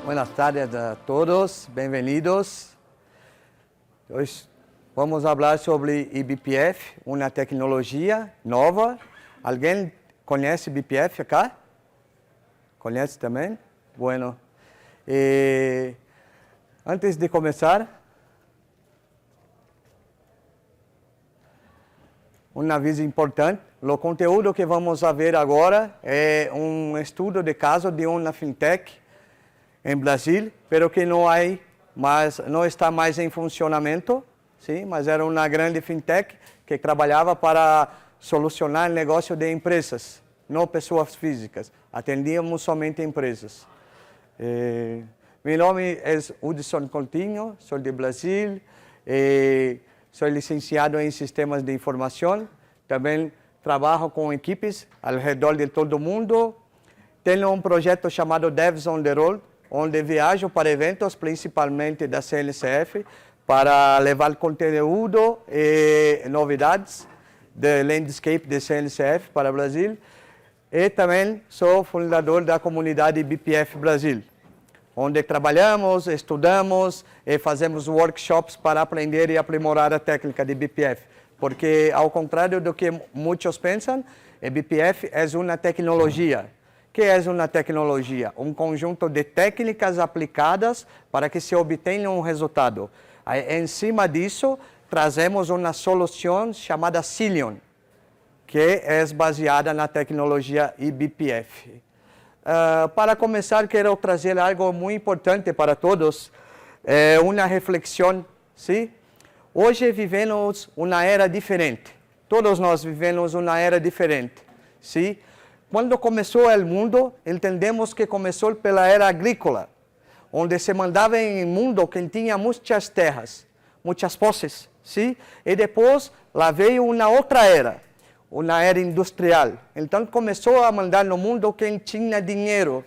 Buenas tardes a todos, bem-vindos. Hoje vamos falar sobre eBPF, uma tecnologia nova. Alguém conhece eBPF acá? Conhece também? Bueno. Antes de começar, um aviso importante. O conteúdo que vamos ver agora é um estudo de caso de uma fintech em Brasil, pero que não está mais em funcionamento, sim, mas era uma grande fintech que trabalhava para solucionar negócio de empresas, não pessoas físicas. Atendíamos somente empresas. Meu nome é Hudson Coutinho, sou de Brasil, sou licenciado em sistemas de informação, também trabalho com equipes ao redor de todo o mundo. Tenho um projeto chamado Devs on the Road, onde viajo para eventos, principalmente da CNCF, para levar conteúdo e novidades do landscape da CNCF para o Brasil. E também sou fundador da comunidade BPF Brasil, onde trabalhamos, estudamos e fazemos workshops para aprender e aprimorar a técnica de BPF. Porque, ao contrário do que muitos pensam, a BPF é uma tecnologia. Que é uma tecnologia? Um conjunto de técnicas aplicadas para que se obtenha um resultado. Em cima disso, trazemos uma solução chamada Cilion, que é baseada na tecnologia eBPF. Para começar, quero trazer algo muito importante para todos, uma reflexão. Sim? Hoje vivemos uma era diferente. Todos nós vivemos uma era diferente. Sim? Quando começou o mundo, entendemos que começou pela era agrícola, onde se mandava em um mundo que tinha muitas terras, muitas posses, sim? E depois lá veio uma outra era industrial. Então começou a mandar no mundo quem tinha dinheiro,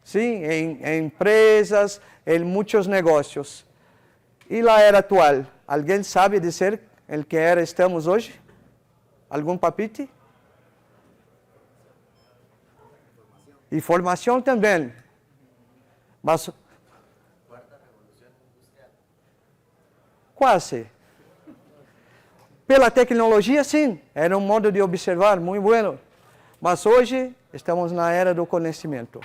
sim? Em empresas, em muitos negócios. E a era atual, alguém sabe dizer em que era estamos hoje? Algum palpite? Informação também. Mas quarta revolução industrial. Quase. Pela tecnologia, sim. Era um modo de observar muito bueno. Mas hoje estamos na era do conhecimento.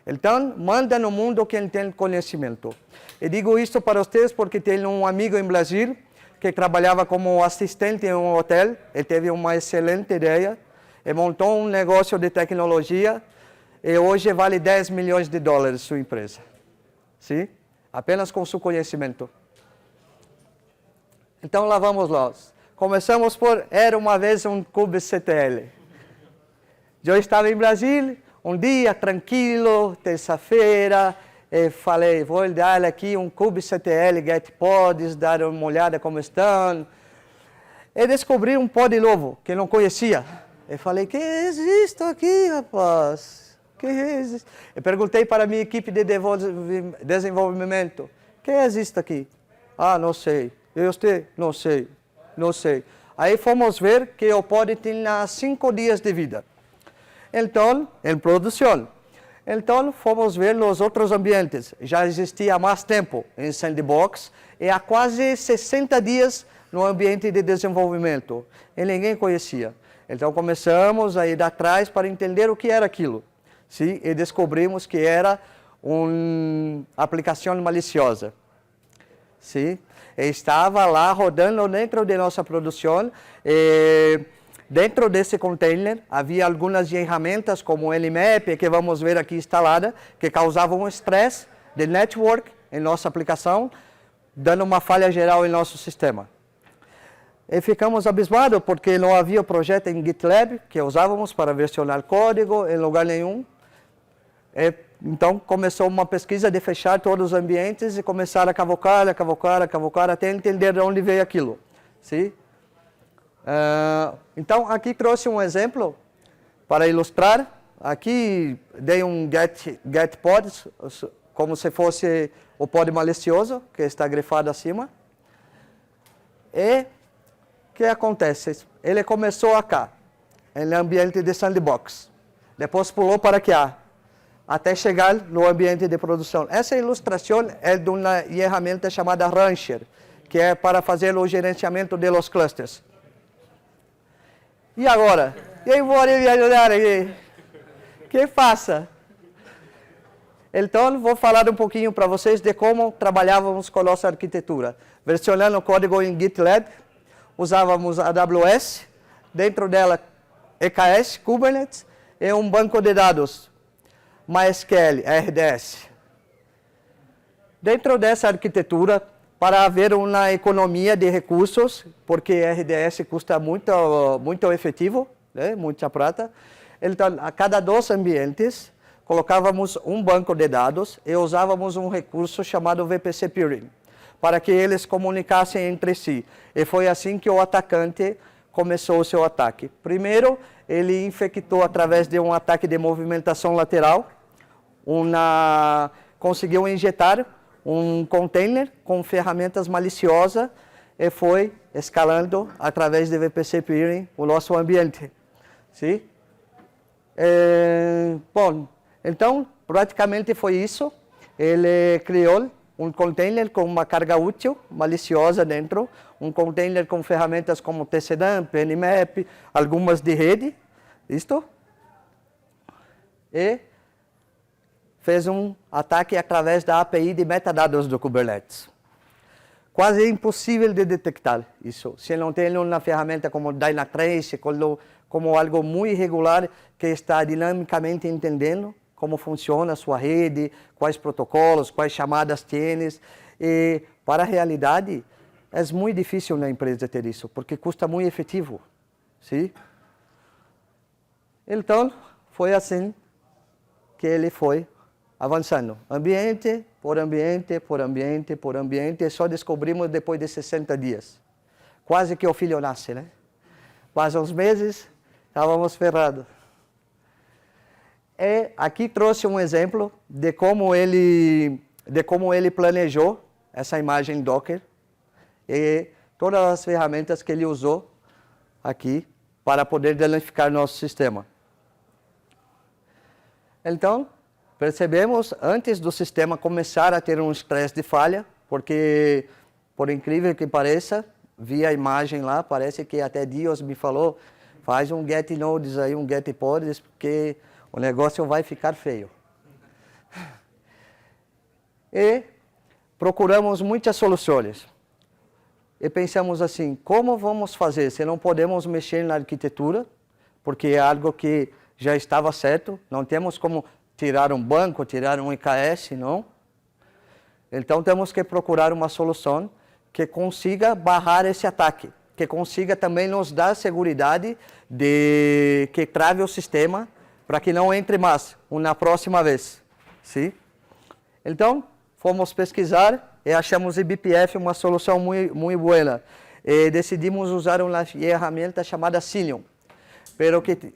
Então, manda no mundo quem tem conhecimento. E digo isto para vocês porque tenho um amigo em Brasil que trabalhava como assistente em um hotel. Ele teve uma excelente ideia e montou um negócio de tecnologia. E hoje vale 10 milhões de dólares sua empresa. Sim? Apenas com seu conhecimento. Então lá vamos nós. Começamos por, era uma vez um kubectl. Eu estava em Brasília, um dia tranquilo, terça-feira, e falei, vou dar aqui um kubectl getpods, dar uma olhada como estão. E descobri um pod novo, que não conhecia. E falei, que existe aqui, rapaz? Que existe? Eu perguntei para a minha equipe de desenvolvimento, que existe aqui? Ah, não sei. E você? Não sei. Não sei. Aí fomos ver que o pod tinha 5 dias de vida. Então, em produção. Então, fomos ver nos outros ambientes. Já existia há mais tempo em Sandbox e há quase 60 dias no ambiente de desenvolvimento. E ninguém conhecia. Então, começamos a ir atrás para entender o que era aquilo. Sim, e descobrimos que era uma aplicação maliciosa. Sim, e estava lá rodando dentro de nossa produção. E dentro desse container havia algumas ferramentas como o Nmap, que vamos ver aqui instalada, que causavam estresse de network em nossa aplicação, dando uma falha geral em nosso sistema. E ficamos abismados porque não havia projeto em GitLab que usávamos para versionar código em lugar nenhum. Então começou uma pesquisa de fechar todos os ambientes e começar a cavocar, até entender de onde veio aquilo. Sim? Então aqui trouxe um exemplo para ilustrar. Aqui dei um getpod, como se fosse o pod malicioso, que está grifado acima. E o que acontece? Ele começou acá, no ambiente de sandbox. Depois pulou para cá. até chegar no ambiente de produção. Essa ilustração é de uma ferramenta chamada Rancher, que é para fazer o gerenciamento de los clusters. E agora? Quem pode me ajudar aqui? Que faça? Então, vou falar um pouquinho para vocês de como trabalhávamos com a nossa arquitetura. Versionando o código em GitLab, usávamos a AWS, dentro dela EKS, Kubernetes, e um banco de dados, MySQL, RDS. Dentro dessa arquitetura, para haver uma economia de recursos, porque RDS custa muito efetivo, né, muita prata, então, a cada 2 ambientes, colocávamos um banco de dados e usávamos um recurso chamado VPC Peering, para que eles comunicassem entre si. E foi assim que o atacante começou o seu ataque. Primeiro, ele infectou através de um ataque de movimentação lateral, conseguiu injetar um container com ferramentas maliciosas e foi escalando através de VPC Peering o nosso ambiente. Sim? Bom, então, praticamente foi isso. Ele criou um container com uma carga útil, maliciosa dentro, um container com ferramentas como tcdump, nmap, algumas de rede, isto, e fez um ataque através da API de metadados do Kubernetes. Quase impossível de detectar isso, se não tem uma ferramenta como Dynatrace, como algo muito irregular que está dinamicamente entendendo como funciona a sua rede, quais protocolos, quais chamadas tienes. E para a realidade, é muito difícil na empresa ter isso, porque custa muito efetivo. Sim? Então, foi assim que ele foi avançando. Ambiente, por ambiente, por ambiente, por ambiente, e só descobrimos depois de 60 dias. Quase que o filho nasce, né? Quase uns meses, estávamos ferrados. E aqui trouxe um exemplo de como ele planejou essa imagem Docker e todas as ferramentas que ele usou aqui para poder danificar nosso sistema. Então, percebemos antes do sistema começar a ter um estresse de falha, porque, por incrível que pareça, vi a imagem lá, parece que até Dios me falou, faz um get nodes aí, um get pods, porque o negócio vai ficar feio. E procuramos muitas soluções. E pensamos assim, como vamos fazer se não podemos mexer na arquitetura, porque é algo que já estava certo, não temos como tirar um banco, tirar um EKS, não. Então temos que procurar uma solução que consiga barrar esse ataque, que consiga também nos dar segurança de que trave o sistema para que não entre mais na próxima vez. Sim? Então, fomos pesquisar e achamos em BPF uma solução muito boa. E decidimos usar uma ferramenta chamada Cilium. Pero que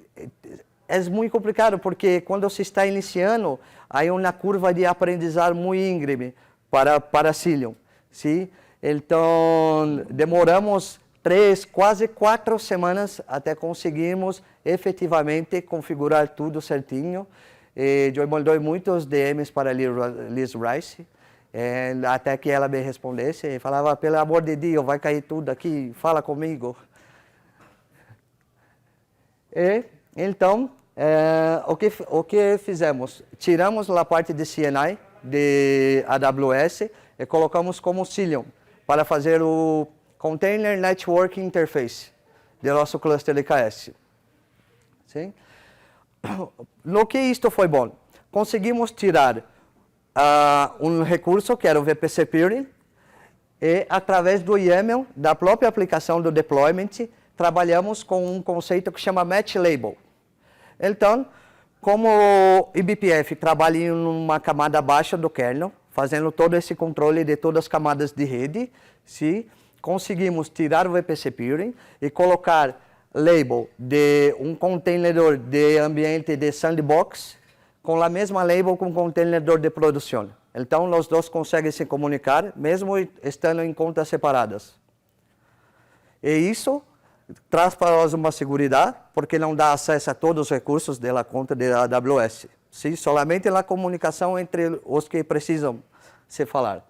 é muito complicado, porque quando se está iniciando, há uma curva de aprendizado muito íngreme para Cilium. Sim? Então, demoramos 3, quase 4 semanas até conseguirmos efetivamente configurar tudo certinho. Eu mandei muitos DMs para Liz Rice, até que ela me respondesse e falava, pelo amor de Deus, vai cair tudo aqui, fala comigo. E, então, o que fizemos? Tiramos a parte de CNI, de AWS, e colocamos como Cilium, para fazer o Container Network Interface do nosso cluster EKS. Sim? No que isto foi bom? Conseguimos tirar um recurso que era o VPC Peering e através do YAML da própria aplicação do deployment trabalhamos com um conceito que chama Match Label. Então, como o eBPF trabalha em uma camada abaixo do kernel, fazendo todo esse controle de todas as camadas de rede, se conseguimos tirar o VPC Peering e colocar label de um contenedor de ambiente de sandbox com a mesma label com contenedor de produção. Então, os dois conseguem se comunicar, mesmo estando em contas separadas. E isso traz para nós uma segurança, porque não dá acesso a todos os recursos da conta da AWS. sim, solamente na comunicação entre os que precisam se falar.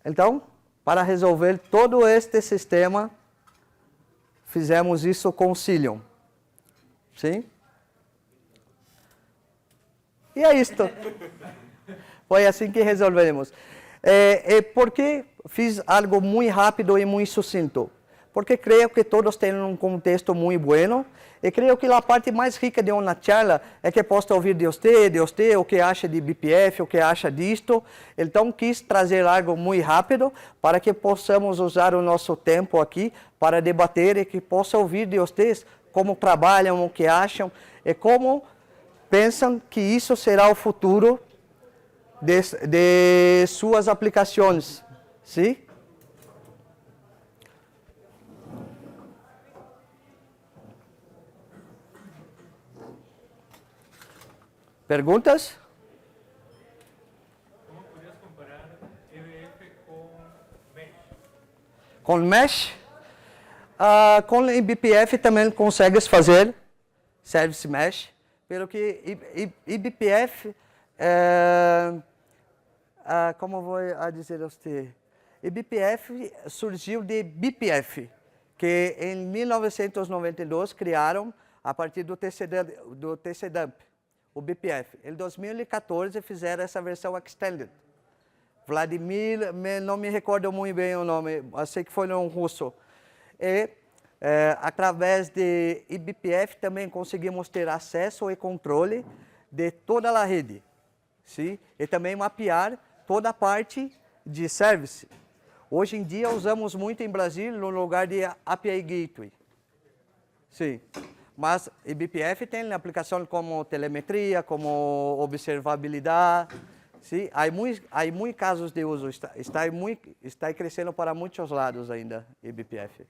Então, para resolver todo este sistema, fizemos isso com Cilium. Sim? E é isto. Foi assim que resolvemos. Por que fiz algo muito rápido e muito sucinto? Porque creio que todos têm um contexto muito bueno. E creio que a parte mais rica de uma charla é que possa ouvir de você, o que acha de BPF, o que acha disto. Então, quis trazer algo muito rápido para que possamos usar o nosso tempo aqui para debater e que possa ouvir de vocês como trabalham, o que acham e como pensam que isso será o futuro de suas aplicações. Sim? Perguntas? Como poderias comparar EBF com Mesh? Com Mesh? Com eBPF também consegues fazer Service Mesh, pelo que eBPF, como vou dizer a você? eBPF surgiu de BPF, que em 1992 criaram a partir do TC-Dump. O BPF. Em 2014 fizeram essa versão extended. Vladimir, não me recordo muito bem o nome, eu sei que foi um russo. E através de eBPF também conseguimos ter acesso e controle de toda a rede. Sim? E também mapear toda a parte de service. Hoje em dia usamos muito em Brasil no lugar de API Gateway. Sim. Mas eBPF tem aplicação como telemetria, como observabilidade. Sim, há muitos casos de uso. Está crescendo para muitos lados ainda, eBPF.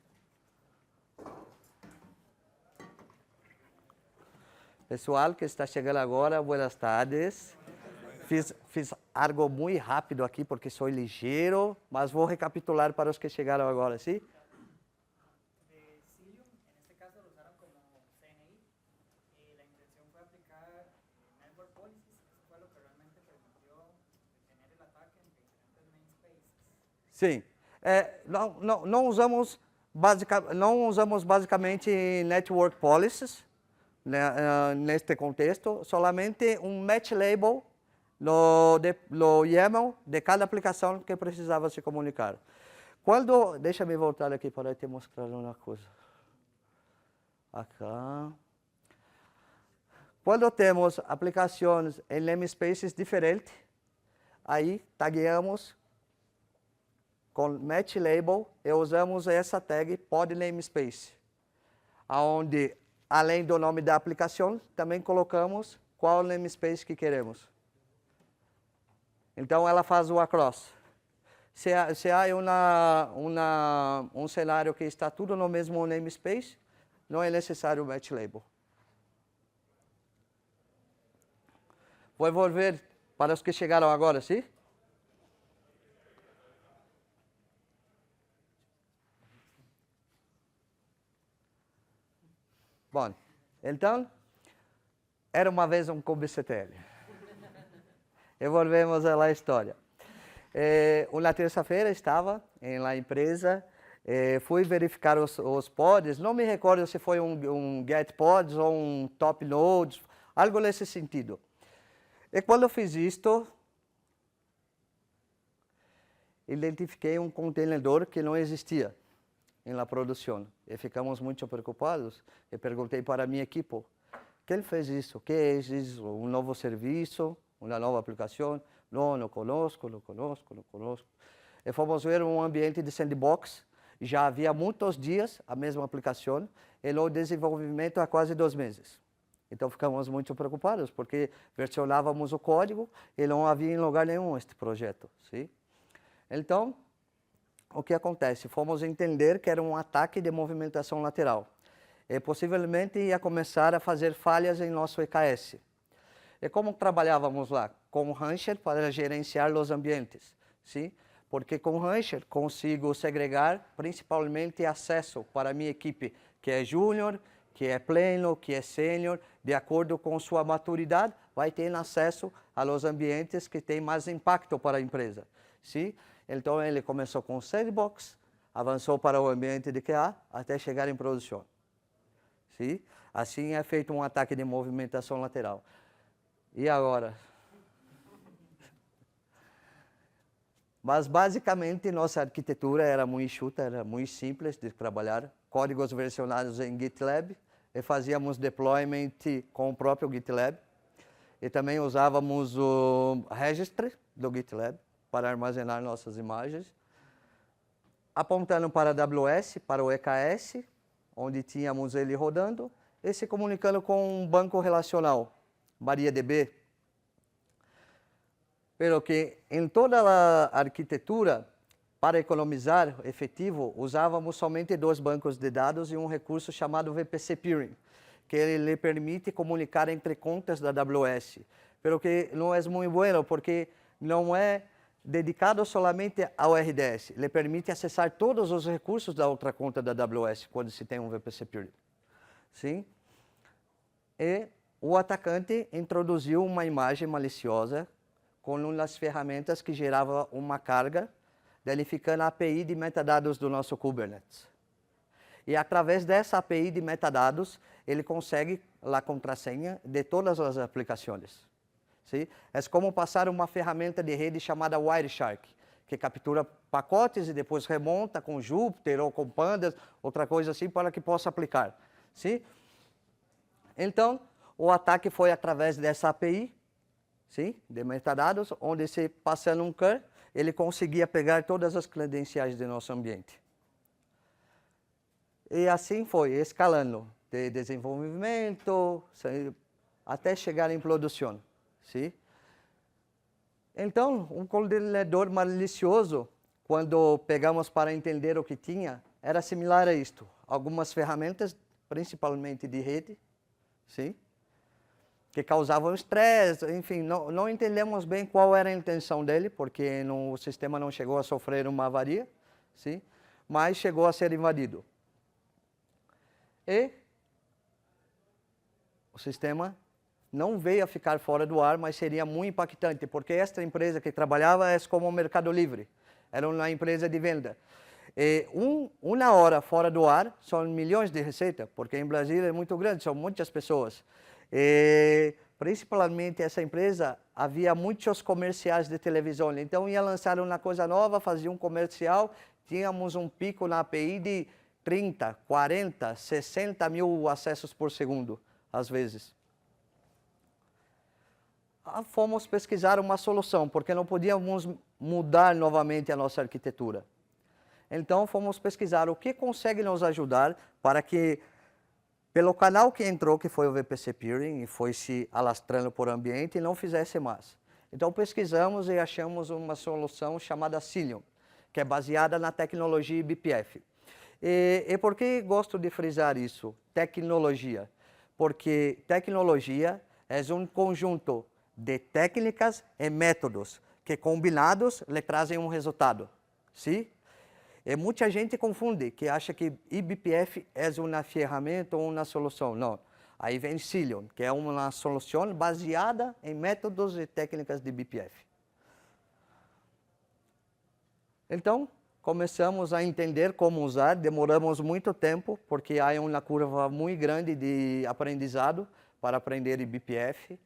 Pessoal que está chegando agora, boas tardes. Fiz algo muito rápido aqui porque sou ligeiro, mas vou recapitular para os que chegaram agora, sim? Sim. Não usamos basicamente network policies, né, neste contexto, solamente um match label no YAML de cada aplicação que precisava se comunicar. Deixa-me voltar aqui para te mostrar uma coisa. Acá. Quando temos aplicações em namespaces diferentes, aí tagueamos com match label e usamos essa tag pod namespace, onde além do nome da aplicação, também colocamos qual namespace que queremos. Então ela faz o across. Se há um cenário que está tudo no mesmo namespace, não é necessário o match label. Vou volver para os que chegaram agora, sim? Bom, então, era uma vez um kubectl. E volvemos à história. Uma terça-feira estava na empresa, fui verificar os pods, não me recordo se foi um get pods ou um top nodes, algo nesse sentido. E quando eu fiz isto, identifiquei um contenedor que não existia na produção. E ficamos muito preocupados e perguntei para a minha equipe, quem fez isso? O que é isso? Um novo serviço? Uma nova aplicação? Não conosco. E fomos ver um ambiente de sandbox, já havia muitos dias a mesma aplicação, e no desenvolvimento há quase 2 meses. Então ficamos muito preocupados, porque versionávamos o código e não havia em lugar nenhum este projeto. Sim? Então, o que acontece? Fomos entender que era um ataque de movimentação lateral. E possivelmente ia começar a fazer falhas em nosso EKS. E como trabalhávamos lá? Com Rancher para gerenciar os ambientes. Sim? Porque com Rancher consigo segregar principalmente acesso para a minha equipe, que é júnior, que é pleno, que é sênior, de acordo com sua maturidade, vai ter acesso aos ambientes que têm mais impacto para a empresa. Sim? Então ele começou com o sandbox, avançou para o ambiente de QA, até chegar em produção. Sim? Assim é feito um ataque de movimentação lateral. E agora? Mas basicamente nossa arquitetura era muito enxuta, era muito simples de trabalhar. Códigos versionados em GitLab, e fazíamos deployment com o próprio GitLab. E também usávamos o registry do GitLab para armazenar nossas imagens. Apontando para a AWS, para o EKS, onde tínhamos ele rodando, e se comunicando com um banco relacional, MariaDB. Pero que em toda a arquitetura, para economizar efetivo, usávamos somente 2 bancos de dados e um recurso chamado VPC Peering, que ele lhe permite comunicar entre contas da AWS. Pero que não é muito bueno, porque não é dedicado solamente ao RDS. Ele permite acessar todos os recursos da outra conta da AWS, quando se tem um VPC Peering. Sim? E o atacante introduziu uma imagem maliciosa com uma das ferramentas que gerava uma carga, danificando a API de metadados do nosso Kubernetes. E através dessa API de metadados, ele consegue a contrasenha de todas as aplicações. Sim? É como passar uma ferramenta de rede chamada Wireshark, que captura pacotes e depois remonta com Jupyter ou com Pandas, outra coisa assim, para que possa aplicar. Sim? Então, o ataque foi através dessa API, sim, de metadados, onde se passando um curl, ele conseguia pegar todas as credenciais do nosso ambiente. E assim foi, escalando, de desenvolvimento, até chegar em produção. Sim? Então, um coordenador malicioso, quando pegamos para entender o que tinha, era similar a isto. Algumas ferramentas, principalmente de rede, sim? Que causavam estresse, enfim, não entendemos bem qual era a intenção dele, porque o sistema não chegou a sofrer uma avaria, sim? Mas chegou a ser invadido. E o sistema não veio a ficar fora do ar, mas seria muito impactante, porque esta empresa que trabalhava é como o Mercado Livre, era uma empresa de venda. E uma hora fora do ar são milhões de receita, porque em Brasília é muito grande, são muitas pessoas. E, principalmente essa empresa, havia muitos comerciais de televisão, então ia lançar uma coisa nova, fazia um comercial, tínhamos um pico na API de 30, 40, 60 mil acessos por segundo, às vezes. Fomos pesquisar uma solução, porque não podíamos mudar novamente a nossa arquitetura. Então, fomos pesquisar o que consegue nos ajudar para que, pelo canal que entrou, que foi o VPC Peering, e foi se alastrando por ambiente, não fizesse mais. Então, pesquisamos e achamos uma solução chamada Cilium, que é baseada na tecnologia BPF. E por que gosto de frisar isso? Tecnologia. Porque tecnologia é um conjunto de técnicas e métodos que, combinados, lhe trazem um resultado. Sim? E muita gente confunde, que acha que eBPF é uma ferramenta ou uma solução. Não. Aí vem Cilium, que é uma solução baseada em métodos e técnicas de BPF. Então, começamos a entender como usar, demoramos muito tempo, porque há uma curva muito grande de aprendizado para aprender eBPF.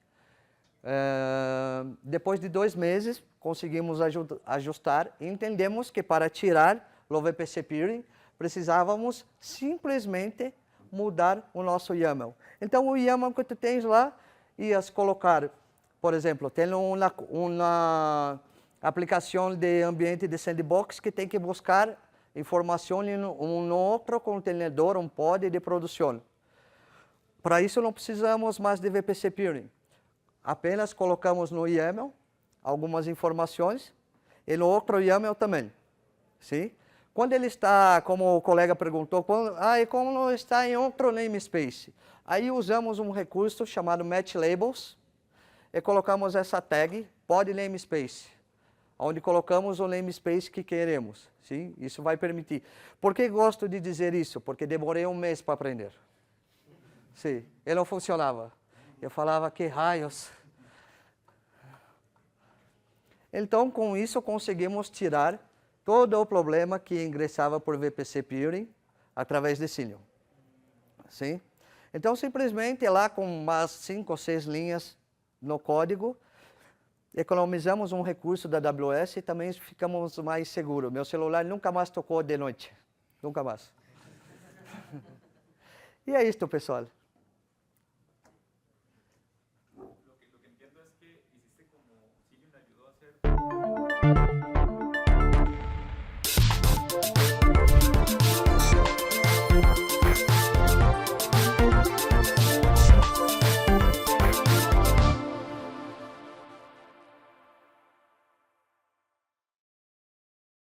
Depois de 2 meses, conseguimos ajustar e entendemos que para tirar o VPC Peering, precisávamos simplesmente mudar o nosso YAML. Então, o YAML que tu tens lá, ias colocar, por exemplo, tem uma aplicação de ambiente de sandbox que tem que buscar informação em um outro contenedor, um pod de produção. Para isso, não precisamos mais de VPC Peering. Apenas colocamos no YAML algumas informações e no outro YAML também. Sim? Quando ele está, como o colega perguntou, como está em outro namespace? Aí usamos um recurso chamado Match Labels e colocamos essa tag pod namespace, onde colocamos o namespace que queremos. Sim? Isso vai permitir. Por que gosto de dizer isso? Porque demorei 1 mês para aprender. Sim, ele não funcionava. Eu falava, que raios. Então, com isso, conseguimos tirar todo o problema que ingressava por VPC Peering através de Cilium. Sim? Então, simplesmente lá com umas 5 ou 6 linhas no código, economizamos um recurso da AWS e também ficamos mais seguros. Meu celular nunca mais tocou de noite. Nunca mais. E é isto, pessoal.